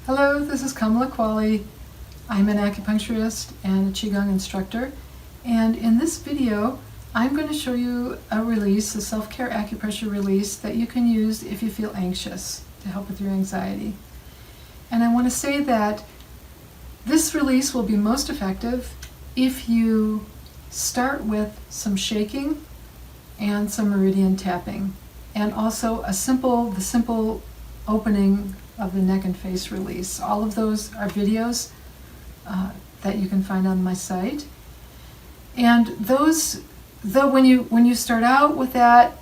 Hello, this is Kamala Qualley. I'm an acupuncturist and a Qigong instructor, and in this video I'm going to show you a release, a self-care acupressure release that you can use if you feel anxious to help with your anxiety. And I want to say that this release will be most effective if you start with some shaking and some meridian tapping, and also the simple opening of the neck and face release. All of those are videos that you can find on my site. And those, though, when you start out with that,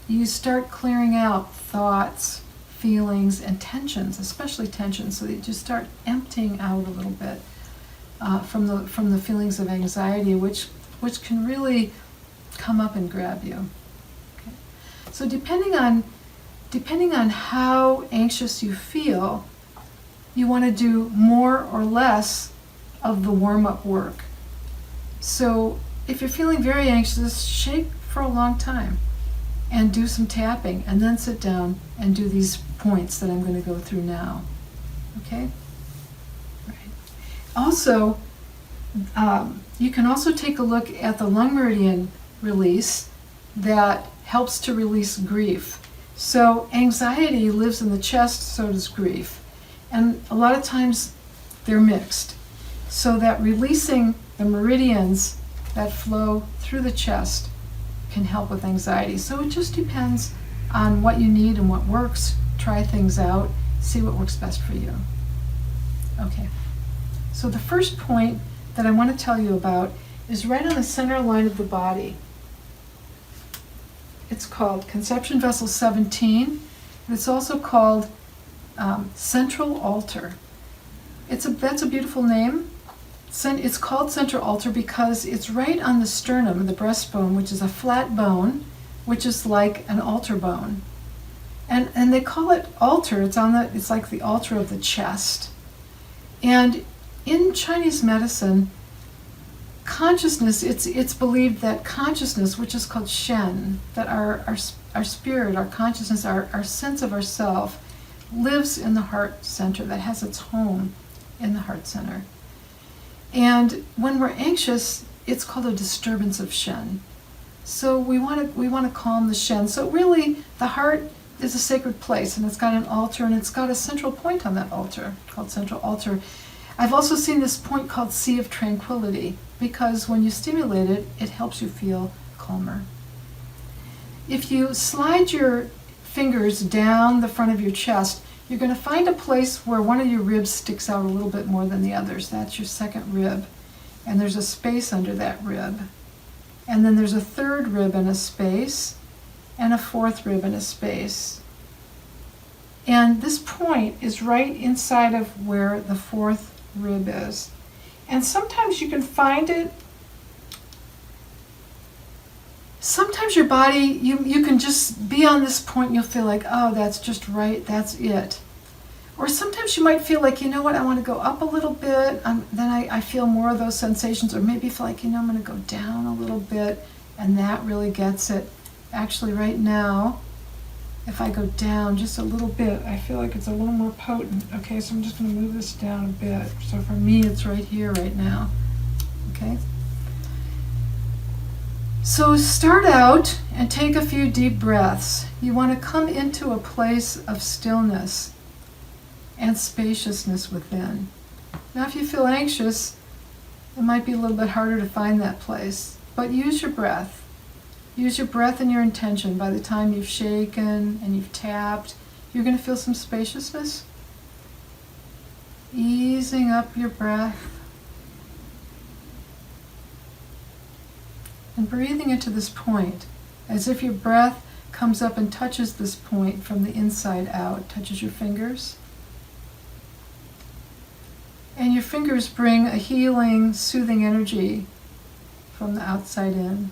you start clearing out thoughts, feelings, and tensions, especially tensions, so that you just start emptying out a little bit from the feelings of anxiety, which can really come up and grab you. Okay. So depending on how anxious you feel, you want to do more or less of the warm-up work. So if you're feeling very anxious, shake for a long time and do some tapping, and then sit down and do these points that I'm going to go through now. Okay? Right. Also, you can also take a look at the lung meridian release that helps to release grief. So anxiety lives in the chest, so does grief. And a lot of times they're mixed. So that releasing the meridians that flow through the chest can help with anxiety. So it just depends on what you need and what works. Try things out, see what works best for you. Okay. So the first point that I want to tell you about is right on the center line of the body. It's called Conception Vessel 17. It's also called Central Altar. That's a beautiful name. It's called Central Altar because it's right on the sternum, the breastbone, which is a flat bone, which is like an altar bone. And they call it altar. It's like the altar of the chest. And in Chinese medicine, consciousness, it's believed that consciousness, which is called Shen, that our spirit, our consciousness, our sense of ourself, lives in the heart center, that has its home in the heart center. And when we're anxious, it's called a disturbance of Shen. So we want to calm the Shen. So really, the heart is a sacred place, and it's got an altar, and it's got a central point on that altar called Central Altar. I've also seen this point called Sea of Tranquility, because when you stimulate it, it helps you feel calmer. If you slide your fingers down the front of your chest, you're going to find a place where one of your ribs sticks out a little bit more than the others. That's your second rib. And there's a space under that rib. And then there's a third rib and a space, and a fourth rib and a space. And this point is right inside of where the fourth rib is. And sometimes you can find it. Sometimes your body, you can just be on this point and you'll feel like, oh, that's just right, that's it. Or sometimes you might feel like, you know what, I want to go up a little bit, then I feel more of those sensations. Or maybe feel like, I'm going to go down a little bit, and that really gets it. Actually, right now, if I go down just a little bit, I feel like it's a little more potent. Okay, so I'm just going to move this down a bit. So for me, it's right here, right now. Okay? So start out and take a few deep breaths. You want to come into a place of stillness and spaciousness within. Now, if you feel anxious, it might be a little bit harder to find that place, but use your breath. Use your breath and your intention. By the time you've shaken and you've tapped, you're going to feel some spaciousness. Easing up your breath. And breathing into this point, as if your breath comes up and touches this point from the inside out, touches your fingers. And your fingers bring a healing, soothing energy from the outside in.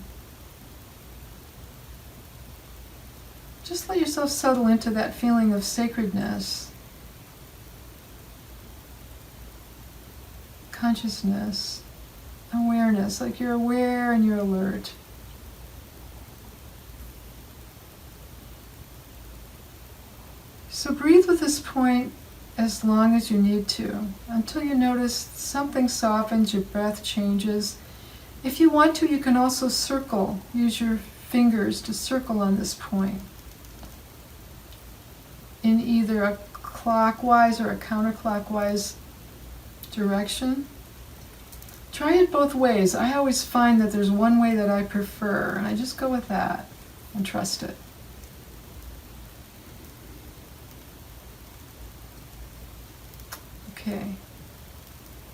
Just let yourself settle into that feeling of sacredness, consciousness, awareness, like you're aware and you're alert. So breathe with this point as long as you need to, until you notice something softens, your breath changes. If you want to, you can also circle. Use your fingers to circle on this point in either a clockwise or a counterclockwise direction. Try it both ways. I always find that there's one way that I prefer, and I just go with that and trust it. Okay.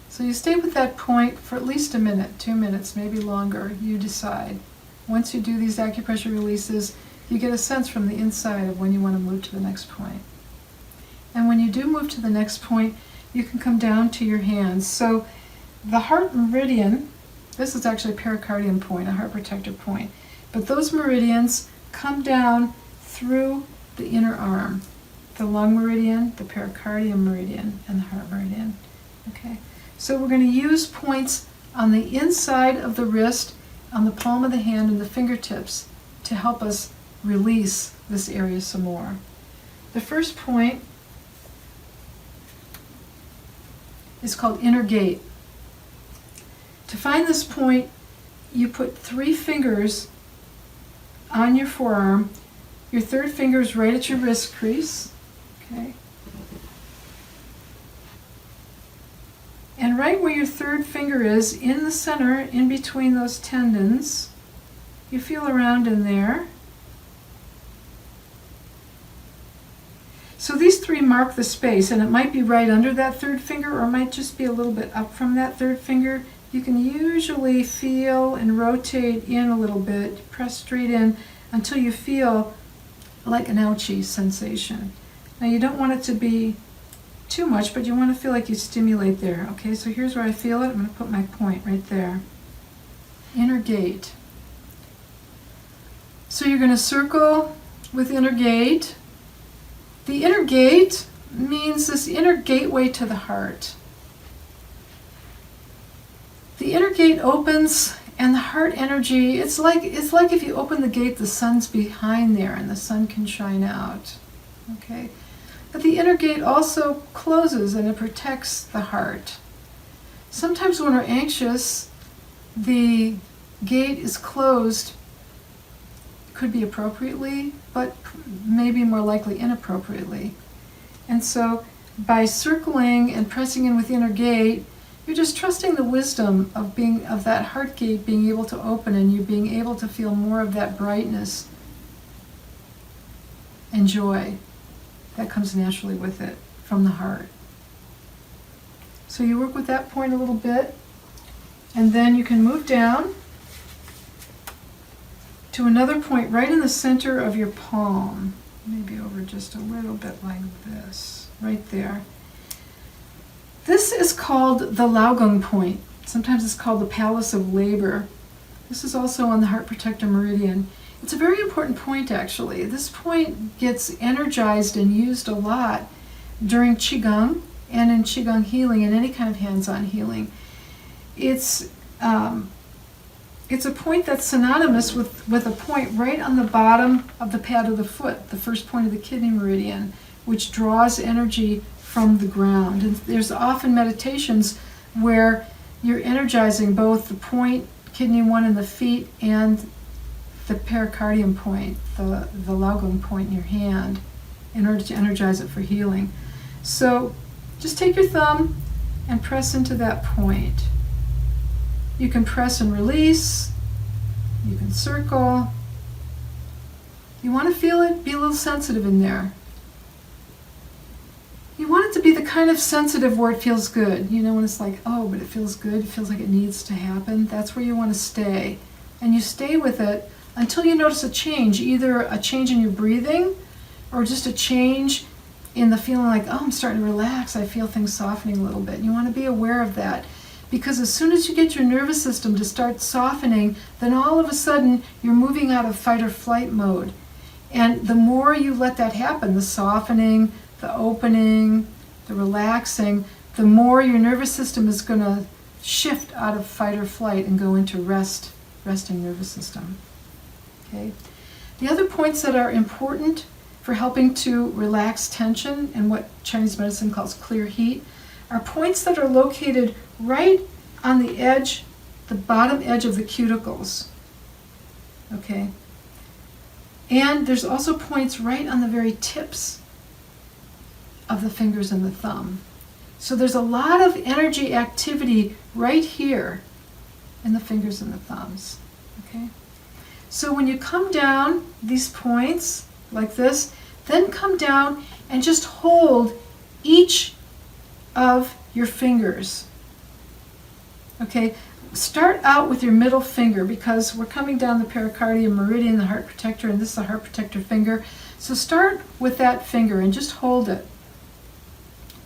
So you stay with that point for at least a minute, 2 minutes, maybe longer. You decide. Once you do these acupressure releases, you get a sense from the inside of when you want to move to the next point. And when you do move to the next point, you can come down to your hands. So the heart meridian, this is actually a pericardium point, a heart protector point, but those meridians come down through the inner arm. The lung meridian, the pericardium meridian, and the heart meridian. Okay, so we're going to use points on the inside of the wrist, on the palm of the hand, and the fingertips to help us release this area some more. The first point is called inner gate. To find this point, you put 3 fingers on your forearm. Your third finger is right at your wrist crease. Okay. And right where your third finger is, in the center, in between those tendons, you feel around in there. So these 3 mark the space, and it might be right under that third finger, or it might just be a little bit up from that third finger. You can usually feel and rotate in a little bit, press straight in until you feel like an ouchie sensation. Now you don't want it to be too much, but you want to feel like you stimulate there. Okay, so here's where I feel it. I'm going to put my point right there. Inner gate. So you're going to circle with inner gate. The inner gate means this inner gateway to the heart. The inner gate opens, and the heart energy, it's like if you open the gate, the sun's behind there and the sun can shine out. Okay? But the inner gate also closes and it protects the heart. Sometimes when we're anxious, the gate is closed, could be appropriately, but maybe more likely inappropriately. And so by circling and pressing in with the inner gate, you're just trusting the wisdom of that heart gate being able to open, and you being able to feel more of that brightness and joy that comes naturally with it from the heart. So you work with that point a little bit, and then you can move down to another point right in the center of your palm, maybe over just a little bit like this, right there. This is called the Laogang point. Sometimes it's called the Palace of Labor. This is also on the heart protector meridian. It's a very important point, actually. This point gets energized and used a lot during Qigong and in Qigong healing and any kind of hands-on healing. It's a point that's synonymous with a point right on the bottom of the pad of the foot, the first point of the kidney meridian, which draws energy from the ground. And there's often meditations where you're energizing both the point, kidney 1 in the feet, and the pericardium point, the Laogang point in your hand, in order to energize it for healing. So just take your thumb and press into that point. You can press and release. You can circle. You want to feel it, be a little sensitive in there. You want it to be the kind of sensitive where it feels good. You know, when it's like, oh, but it feels good, it feels like it needs to happen. That's where you want to stay. And you stay with it until you notice a change, either a change in your breathing or just a change in the feeling like, oh, I'm starting to relax. I feel things softening a little bit. And you want to be aware of that. Because as soon as you get your nervous system to start softening, then all of a sudden you're moving out of fight or flight mode. And the more you let that happen, the softening, the opening, the relaxing, the more your nervous system is going to shift out of fight or flight and go into resting nervous system. Okay. The other points that are important for helping to relax tension and what Chinese medicine calls clear heat, are points that are located right on the edge, the bottom edge of the cuticles. Okay? And there's also points right on the very tips of the fingers and the thumb. So there's a lot of energy activity right here in the fingers and the thumbs. Okay? So when you come down these points like this, then come down and just hold each of your fingers. Okay? Start out with your middle finger because we're coming down the pericardium meridian, the heart protector, and this is the heart protector finger. So start with that finger and just hold it.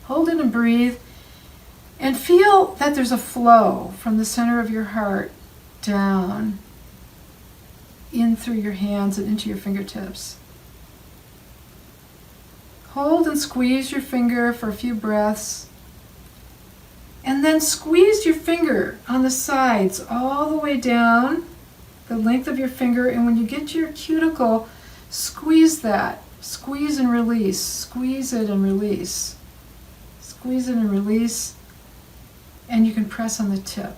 Hold it and breathe. And feel that there's a flow from the center of your heart down, in through your hands and into your fingertips. Hold and squeeze your finger for a few breaths. And then squeeze your finger on the sides all the way down the length of your finger. And when you get to your cuticle, squeeze that. Squeeze and release. Squeeze it and release. Squeeze it and release. And you can press on the tip.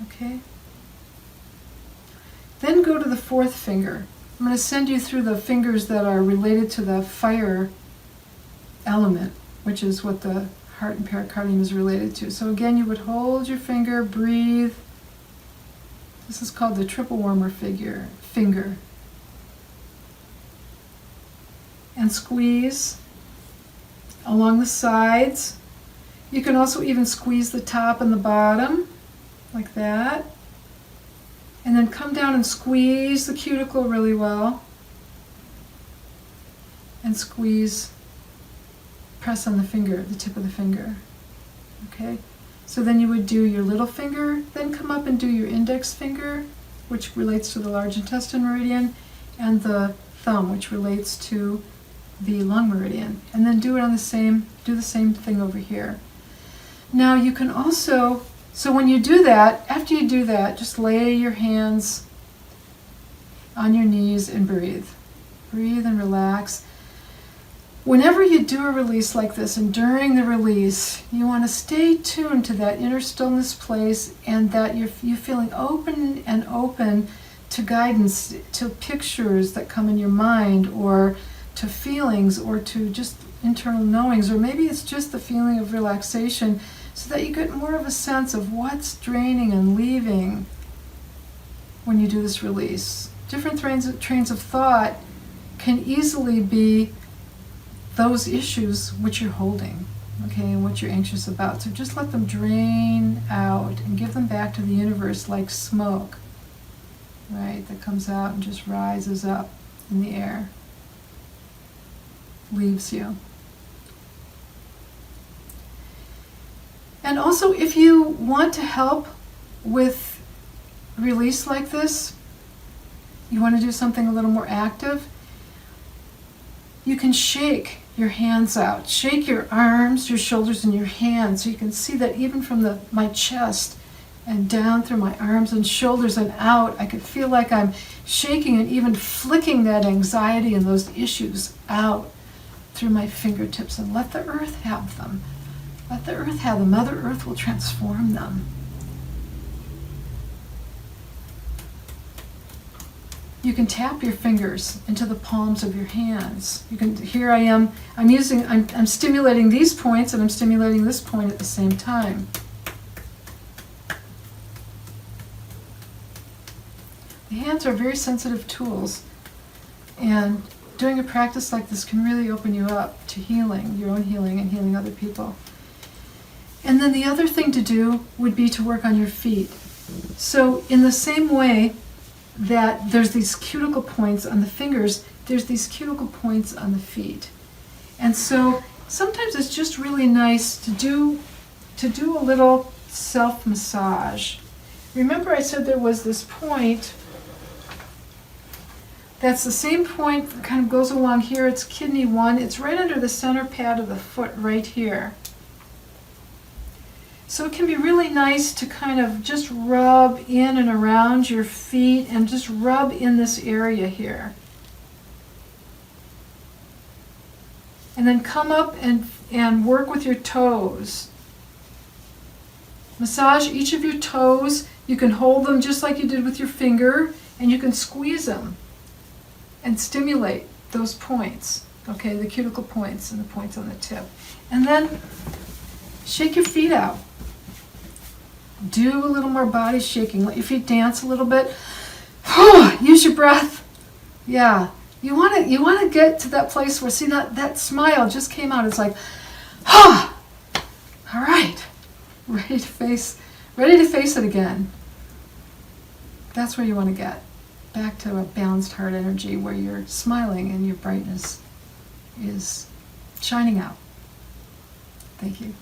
Okay? Then go to the fourth finger. I'm going to send you through the fingers that are related to the fire element, which is what the heart and pericardium is related to. So again, you would hold your finger, breathe. This is called the triple warmer finger. And squeeze along the sides. You can also even squeeze the top and the bottom, like that. And then come down and squeeze the cuticle really well. And squeeze, press on the finger, the tip of the finger. Okay? So then you would do your little finger, then come up and do your index finger, which relates to the large intestine meridian, and the thumb, which relates to the lung meridian. And then do the same thing over here. Now you can also, so when you do that, after you do that, just lay your hands on your knees and breathe. Breathe and relax. Whenever you do a release like this, and during the release, you want to stay tuned to that inner stillness place, and that you're feeling open to guidance, to pictures that come in your mind, or to feelings, or to just internal knowings, or maybe it's just the feeling of relaxation, so that you get more of a sense of what's draining and leaving when you do this release. Different trains of thought can easily be those issues which you're holding, okay, and what you're anxious about. So just let them drain out and give them back to the universe like smoke, right, that comes out and just rises up in the air, leaves you. And also, if you want to help with release like this, you want to do something a little more active, you can shake your hands out. Shake your arms, your shoulders, and your hands, so you can see that even from my chest and down through my arms and shoulders and out, I could feel like I'm shaking and even flicking that anxiety and those issues out through my fingertips, and let the earth have them. Let the earth have them. Mother Earth will transform them. You can tap your fingers into the palms of your hands. You can, here I am, I'm stimulating these points and I'm stimulating this point at the same time. The hands are very sensitive tools, and doing a practice like this can really open you up to healing, your own healing and healing other people. And then the other thing to do would be to work on your feet. So in the same way that there's these cuticle points on the fingers, there's these cuticle points on the feet. And so sometimes it's just really nice to do a little self-massage. Remember I said there was this point that's the same point that kind of goes along here. It's kidney 1. It's right under the center pad of the foot right here. So it can be really nice to kind of just rub in and around your feet and just rub in this area here. And then come up and work with your toes. Massage each of your toes. You can hold them just like you did with your finger, and you can squeeze them and stimulate those points, okay, the cuticle points and the points on the tip. And then shake your feet out. Do a little more body shaking. Let your feet dance a little bit. Use your breath. Yeah. You want to get to that place where, see, that smile just came out. It's like, all right, ready to face it again. That's where you want to get back to a balanced heart energy where you're smiling and your brightness is shining out. Thank you.